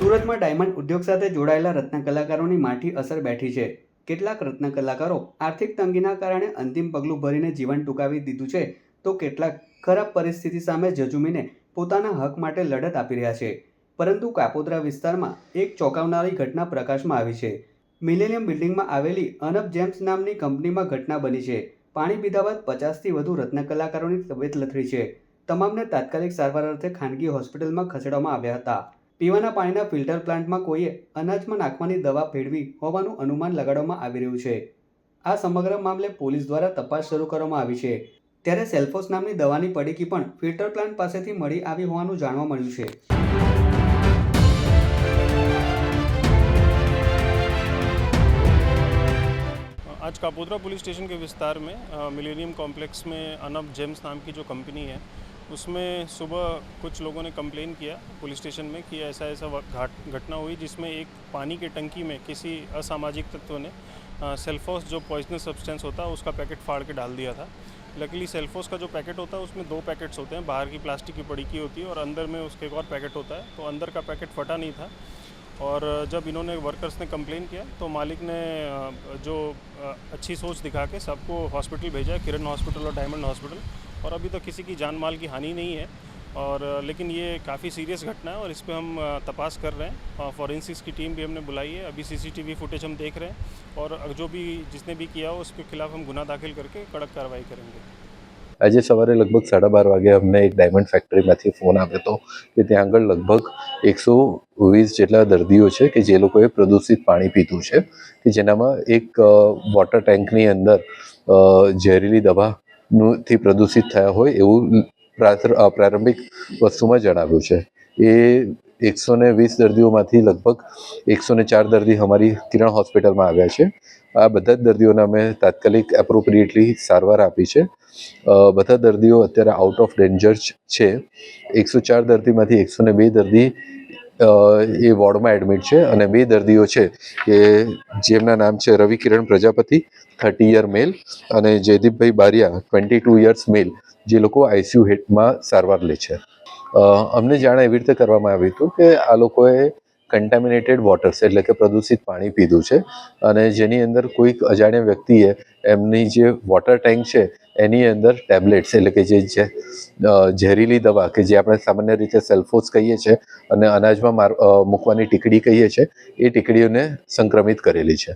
સુરતમાં ડાયમંડ ઉદ્યોગ સાથે જોડાયેલા રત્ન કલાકારોની માઠી અસર બેઠી છે। કેટલાક રત્ન કલાકારો આર્થિક તંગીના કારણે અંતિમ પગલું ભરીને જીવન ટૂંકાવી દીધું છે, તો કેટલાક ખરાબ પરિસ્થિતિ સામે ઝઝૂમીને પોતાના હક માટે લડત આપી રહ્યા છે। પરંતુ કાપોદ્રા વિસ્તારમાં એક ચોંકાવનારી ઘટના પ્રકાશમાં આવી છે। મિલેનિયમ બિલ્ડિંગમાં આવેલી અનબ જેમ્સ નામની કંપનીમાં ઘટના બની છે। પાણી પીધા બાદ 50થી વધુ રત્ન કલાકારોની તબિયત લથડી છે। તમામને તાત્કાલિક સારવાર અર્થે ખાનગી હોસ્પિટલમાં ખસેડવામાં આવ્યા હતા। પીવાના પાણીના ફિલ્ટર પ્લાન્ટમાં કોઈએ અનાજમાં નાખવાની દવા ભેળવી હોવાનું અનુમાન લગાડવામાં આવી રહ્યું છે। આ સમગ્ર મામલે પોલીસ દ્વારા તપાસ શરૂ કરવામાં આવી છે। ત્યારે સેલ્ફોસ નામની દવાની પડીકી પણ ફિલ્ટર પ્લાન્ટ પાસેથી મળી આવી હોવાનું જાણવા મળ્યું છે। आज कापोद्रा पुलिस स्टेशन के विस्तार में मिलेनियम कॉम्प्लेक्स में अनब जेम्स नाम की जो कंपनी है, उसमें सुबह कुछ लोगों ने कंप्लेन किया पुलिस स्टेशन में कि ऐसा घटना हुई जिसमें एक पानी के टंकी में किसी असामाजिक तत्व ने सेल्फोस जो पॉइजनस सब्सटेंस होता है उसका पैकेट फाड़ के डाल दिया था। लकीली सेल्फोस का जो पैकेट होता है उसमें 2 पैकेट्स होते हैं, बाहर की प्लास्टिक की पड़ी की होती है और अंदर में उसके एक और पैकेट होता है। तो अंदर का पैकेट फटा नहीं था और जब इन्होंने वर्कर्स ने कंप्लेन किया तो मालिक ने जो अच्छी सोच दिखा के सबको हॉस्पिटल भेजा है, किरण हॉस्पिटल और डायमंड हॉस्पिटल। और अभी तो किसी की जान माल की हानि नहीं है और लेकिन ये काफ़ी सीरियस घटना है और इस पे हम तपास कर रहे हैं। फॉरेंसिक्स की टीम भी हमने बुलाई है। अभी सीसीटीवी फुटेज हम देख रहे हैं और जो भी जिसने भी किया हो उसके खिलाफ हम गुना दाखिल करके कड़क कार्रवाई करेंगे। આજે સવારે લગભગ 12:30 વાગે અમને એક ડાયમંડ ફેક્ટરીમાંથી ફોન આવ્યો હતો કે ત્યાં આગળ લગભગ 120 જેટલા દર્દીઓ છે કે જે લોકોએ પ્રદૂષિત પાણી પીધું છે, કે જેનામાં એક વોટર ટેન્કની અંદર ઝેરીલી દવાથી પ્રદૂષિત થયા હોય એવું પ્રારંભિક વસ્તુમાં જણાવ્યું છે। એ 120 દર્દીઓમાંથી લગભગ 104 દર્દી અમારી કિરણ હોસ્પિટલમાં આવ્યા છે। આ બધા જ દર્દીઓને અમે તાત્કાલિક એપ્રોપ્રિએટલી સારવાર આપી છે। બધા દર્દીઓ અત્યારે આઉટ ઓફ ડેન્જર છે। 104 દર્દીમાંથી 102 દર્દી એ વોર્ડમાં એડમિટ છે અને 2 દર્દીઓ છે કે જેમના નામ છે રવિ કિરણ પ્રજાપતિ 30 યર મેલ અને જયદીપભાઈ બારિયા 22 યર્સ મેલ, જે લોકો આઈસીયુ હેડમાં સારવાર લે છે। અમને જાણ એવી રીતે કરવામાં આવ્યું હતું કે આ લોકોએ કન્ટામિનેટેડ વોટર્સ એટલે કે પ્રદૂષિત પાણી પીધું છે અને જેની અંદર કોઈક અજાણ્યા વ્યક્તિએ એમની જે વોટર ટેન્ક છે એની અંદર ટેબ્લેટ્સ એટલે કે જે ઝેરીલી દવા કે જે આપણે સામાન્ય રીતે સેલ્ફોસ કહીએ છીએ અને અનાજમાં મૂકવાની ટીકડી કહીએ છીએ, એ ટીકડીઓને સંક્રમિત કરેલી છે।